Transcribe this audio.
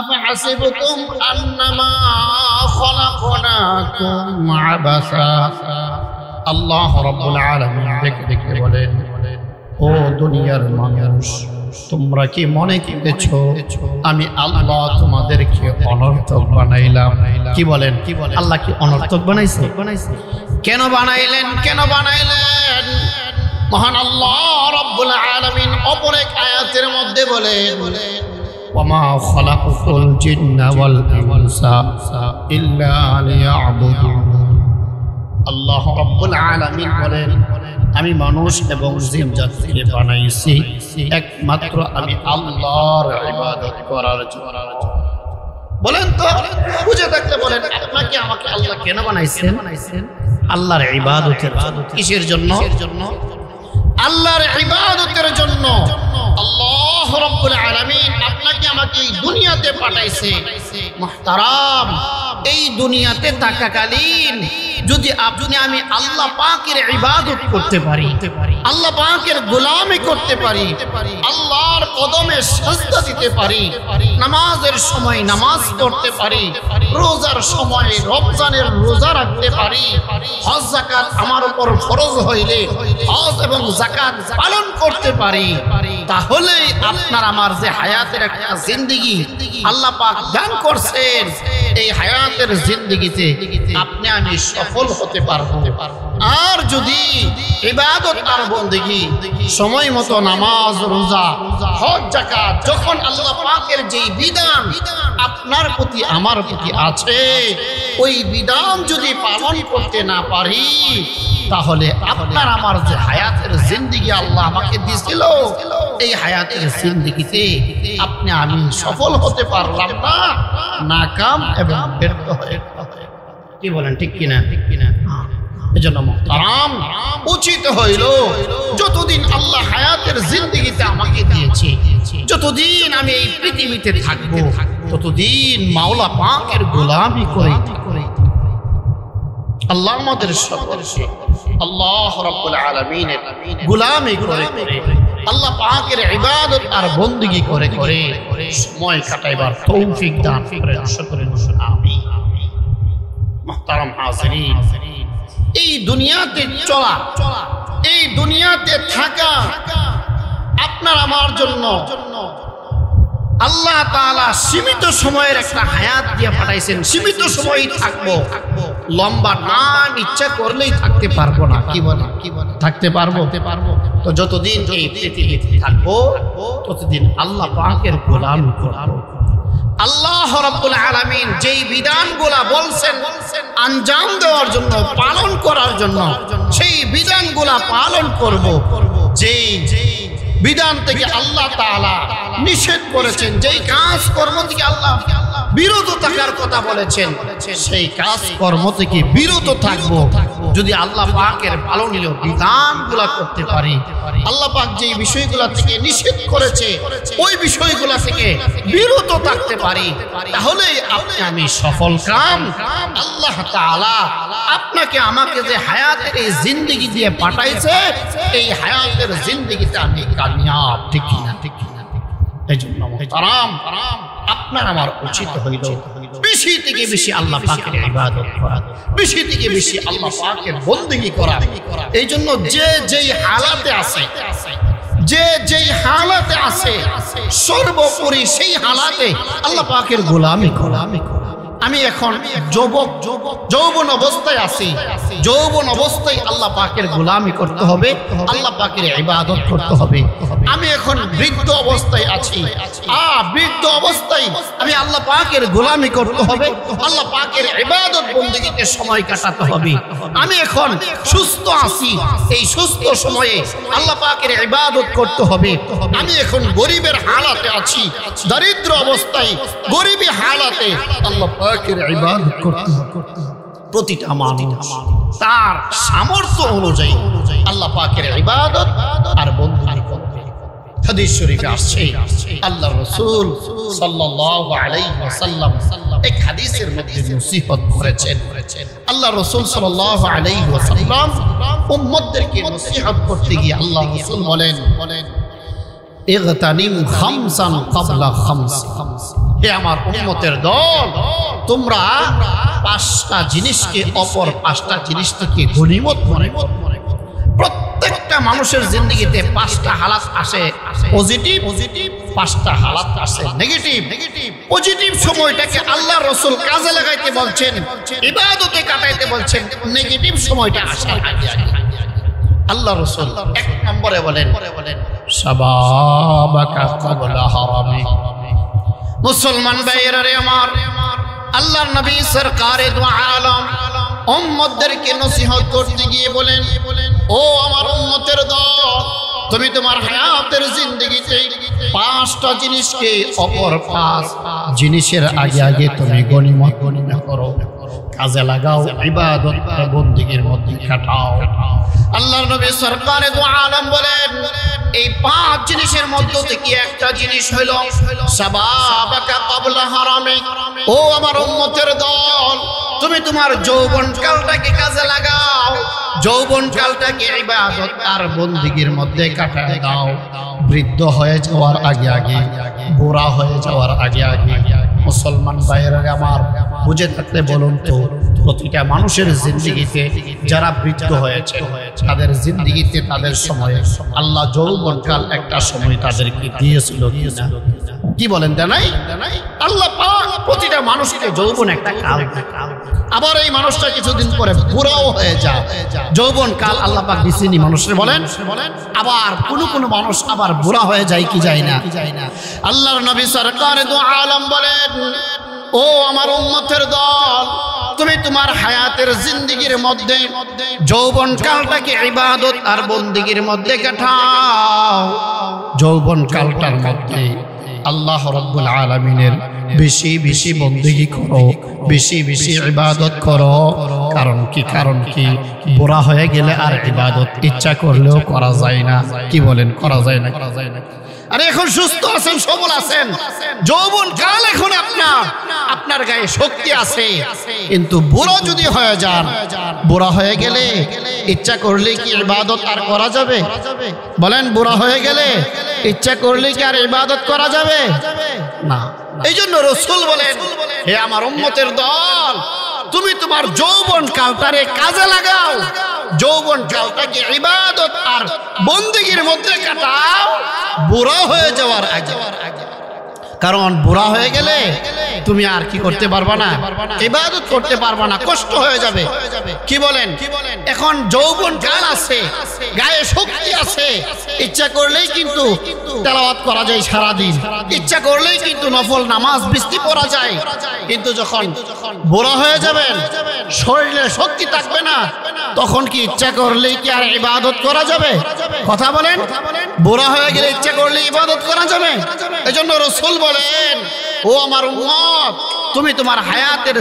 আফাহাসিবতুম আন্নামা খলাকনাকুম আবাসা। আল্লাহ রাব্বুল আলামিন দেখে বলেন, ও দুনিয়ার মানুষ, তোমরা কি মনে করেছো আমি আল্লাহ তোমাদেরকে অনর্থক বানাইলাম? কি বলেন? আল্লাহ কি অনর্থক বানাইছে? কেন বানাইলেন? মহান আল্লাহ রাব্বুল আলামিন অপর এক আয়াতের মধ্যে বলেন, ওয়ামা খালাকুল জিন্না ওয়াল ইনসা ইল্লা লিয়াবুদুন। আল্লাহ রাব্বুল আলামিন বলেন, আমি মানুষ এবং জিন জাতিকে বানাইছি একমাত্র আমি আল্লাহর ইবাদত করার জন্য। বলেন তো, বুঝে থাকলে বলেন, আপনাকে আমাকে আল্লাহ কেন বানাইছেন? আল্লাহর ইবাদতের জন্য। কিসের জন্য? আল্লাহর ইবাদতের জন্য। আল্লাহ রাব্বুল আলামিন আপনাকে আমাকে এই দুনিয়াতে পাঠাইছে। মুহতারাম, এই দুনিয়াতে থাকাকালীন যদি আমি আল্লাহ পাকের ইবাদত করতে পারি, আল্লাহ পাকের গোলামি করতে পারি, আল্লাহর কদমে সিজদা দিতে পারি, নামাজের সময় নামাজ পড়তে পারি, রোজার সময় রমজানের রোজা রাখতে পারি, হজ যাকাত আমার উপর ফরজ হইলে হজ এবং যাকাত পালন করতে পারি, তাহলে আপনার আমার যে হায়াতের একটা জিন্দেগি আল্লাহ পাক দান করছেন, এই হায়াতের জিন্দেগিতে আপনি আমি সফল হতে পারবো। আর যদি ইবাদত আর বন্দেগি সময় মতো নামাজ রোজা হজ যাকাত যখন আল্লাহ পাকের যেই বিধান আপনার প্রতি আমার প্রতি আছে, ওই বিধান যদি পালন করতে না পারি, তাহলে আপনার আমার যে হায়াতের জিন্দেগি আল্লাহ আমাকে দিয়েছিল, এই হায়াতের জিন্দেগিতে আপনি আমি সফল হতে পারলাম না, নাকাম এবং ব্যর্থ হয়ে। কি বলেন? ঠিক কিনা? এজন্য মুহতারাম, উচিত হইল যতদিন আল্লাহ হায়াতের জিন্দেগিতে আমাকে দিয়েছে, যতদিন আমি এই পৃথিবীতে থাকবো, ততদিন মাওলা পাকের গোলামি করে আল্লাহ আমাদের সকলকে আল্লাহ রাব্বুল আলামিনের গোলামি করে আল্লাহ পাকের ইবাদত আর বندگی করে সময় কাটাইবার তৌফিক দান করেন সকলের আমিন। মুহতারাম হাজিরিন, এই দুনিয়াতে চলা, এই দুনিয়াতে থাকা আপনার আমার জন্য আল্লাহ তাআলা সীমিত সময়ের একটা হায়াত দিয়ে পাঠাইছেন। সীমিত সময়ই থাকবো, লম্বা নাম ইচ্ছা করলেই থাকতে পারবো না। কি বলে? থাকতে পারবো? তো যতদিন এই পৃথিবীতে থাকবো ততদিন আল্লাহ পাকের গোলামি করব। আল্লাহ রাব্বুল আলামিন যেই বিধানগুলা বলছেন আঞ্জাম দেওয়ার জন্য, পালন করার জন্য, সেই বিধানগুলা পালন করব। যেই বিধান থেকে আল্লাহ তাআলা নিষেধ করেছেন, যেই কাজ কর্ম থেকে আল্লাহ বিরত থাকার কথা বলেছেন, সেই কাজ কর্ম থেকে বিরত থাকবো। যদি আল্লাহ পাকের ভালো নিলেও বিধানগুলা করতে পারি, আল্লাহ পাক যেই বিষয়গুলা থেকে নিষেধ করেছে ওই বিষয়গুলা থেকে বিরত থাকতে পারি, তাহলে আপনি আমি সফল কাম। আল্লাহ তাআলা আপনাকে আমাকে যে হায়াতের এই জিন্দেগি দিয়ে পাঠাইছে, এই হায়াতের জিন্দেগিতে আমি কামিয়াব। ঠিক কিনা? এই জন্য মুহতারাম, আপনার আমার উচিত হইল বেশি থেকে বেশি আল্লাহ পাকের ইবাদত করা, বেশি থেকে বেশি আল্লাহ পাকের বندگی করা। এই জন্য যে যেই হালাতে আছে, যে যেই হালাতে আছে, সর্বোপরি সেই হালাতে আল্লাহ পাকের গোলামি করা। আমি এখন যৌবন অবস্থায় আছি, যৌবন অবস্থায় আল্লাহ পাকের গোলামি করতে হবে, আল্লাহ পাকের ইবাদত করতে হবে। আমি এখন বৃদ্ধ অবস্থায় আছি, বৃদ্ধ অবস্থায় আমি আল্লাহ পাকের গোলামি করতে হবে, আল্লাহ পাকের ইবাদত বندگিতে সময় কাটাতে হবে। আমি এখন সুস্থ আছি, এই সুস্থ সময়ে আল্লাহ পাকের ইবাদত করতে হবে। আমি এখন গরিবের হালাতে আছি, দরিদ্র অবস্থায় গরিবী হালাতে আল্লাহ পাকের ইবাদত করতে হবে। প্রতিটা মানুষ তার সামর্থ্য অনুযায়ী আল্লাহ পাকের ইবাদত আর বندگی করবে। হাদিস শরীফে আসছে, আল্লাহ রাসূল সাল্লাল্লাহু আলাইহি ওয়াসাল্লাম এক হাদিসের মধ্যে নসিহত করেছেন। আল্লাহ রাসূল সাল্লাল্লাহু আলাইহি ওয়াসাল্লাম উম্মতদেরকে নসিহত করতে গিয়ে আল্লাহ রাসূল বলেন, ইগতানিম খামসান ক্বাবলা খামস, হে আমার উম্মতের দল, তোমরা পাঁচটা জিনিসকে অপর পাঁচটা জিনিস থেকে গনিমত মনে করো। প্রত্যেকটা মানুষের জিন্দেগিতে পাঁচটা হালাত আসে পজিটিভ, পাঁচটা হালাত আসে নেগেটিভ। পজিটিভ সময়টাকে আল্লাহ রাসূল কাজে লাগাইতে বলছেন, ইবাদতে কাটাইতে বলছেন। নেগেটিভ সময়টা আসার আগে আল্লাহ রাসূল এক নম্বরে বলেন শাবাবাকা ক্বাবলা হারামিক। মুসলমান ভাইয়েরা রে আমার, আল্লাহর নবী সরকারে দু আলম উম্মতদেরকে নসিহত করতে গিয়ে বলেন, ও আমার উম্মতের দল, তুমি তোমার হায়াতের জিন্দেগিতে পাঁচটা জিনিসকে অপর পাঁচ জিনিসের আগে আগে তুমি গনিমত গণনা করো, কাজে লাগাও, ইবাদত আর বন্দেগীর মধ্যে কাটাও। আল্লাহর নবী সরকারে দু আলম বলেন, এই পাঁচ জিনিসের মধ্য থেকে একটা জিনিস হইল শাবাবাকা ক্বাবলা হারামিক। ও আমার উম্মতের দল, তুমি তোমার যৌবন কালটাকে কাজে লাগাও, যৌবন কালটাকে ইবাদত আর বন্দেগীর মধ্যে কাটায় দাও। বৃদ্ধ হয়ে যাওয়ার আগে আগে, বুড়া হয়ে যাওয়ার আগে আগে। মুসলমান ভাইয়েরা আমার, বুঝে থাকলে বলুন তো, প্রতিটা মানুষের জিন্দেগিতে যারা বৃদ্ধ হয়েছে তাদের জিন্দেগিতে তাদের সময়ে আল্লাহ যৌবনকাল একটা সময় তাদেরকে দিয়েছিল কিনা? কি বলেন? দেয় নাই? আল্লাহ পাক প্রতিটা মানুষকে যৌবন একটা কাল, আবার এই মানুষটা কিছুদিন পরে বুড়াও হয়ে যায়। যৌবন কাল আল্লাহ পাক দিছেনি মানুষের, বলেন। আবার কোন মানুষ আবার বুড়া হয়ে যায় কি যায় না? আল্লাহর নবী সরকারে দু আলম বলেন, ও আমার উম্মতের দল, তুমি তোমার হায়াতের জিন্দেগির মধ্যে যৌবন কালটাকে ইবাদত আর বন্দেগীর মধ্যে কাটাও। যৌবন কালটার মধ্যে আল্লাহ রাব্বুল আলামিনের বেশি বেশি বন্দেগী করো, বেশি বেশি ইবাদত করো। কারণ কি? বুড়া হয়ে গেলে আর ইবাদত ইচ্ছা করলেও করা যায় না। কি বলেন? করা যায় না? আরে এখন সুস্থ আছেন, সবল আছেন, যৌবন কাল এখন আপনার গায়ে শক্তি আছে, কিন্তু বুড়া যদি হয়ে যান, বুড়া হয়ে গেলে ইচ্ছা করলে কি ইবাদত আর করা যাবে? বলেন, বুড়া হয়ে গেলে ইচ্ছা করলে কি আর ইবাদত করা যাবে না? এই জন্য রাসূল বলেন, হে আমার উম্মতের দল, তুমি তোমার যৌবন কালটারে কাজে লাগাও, যৌবন কালটাকে ইবাদত আর বন্দেগীর মধ্যে কাটাও বুড়া হয়ে যাওয়ার আগে। কারণ বুড়া হয়ে গেলে তুমি আর কি করতে পারবা না? ইবাদত করতে পারবা না, কষ্ট হয়ে যাবে। কি বলেন? এখন যৌবন কাল আছে, গায়ে শক্তি আছে, ইচ্ছা করলেই কিন্তু তেলাওয়াত করা যায় সারাদিন, ইচ্ছা করলেই কিন্তু নফল নামাজ বৃষ্টি পড়া যায়। কিন্তু যখন বুড়া হয়ে যাবেন, শরীরে শক্তি থাকবে না, তখন কি ইচ্ছা করলেই কি আর ইবাদত করা যাবে? কথা বলেন। বুড়া হয়ে গেলে ইচ্ছা করলে ইবাদত করা যাবে? এজন্য রাসূল বলেন, ও আমার উম্মত, তুমি তোমার হায়াতের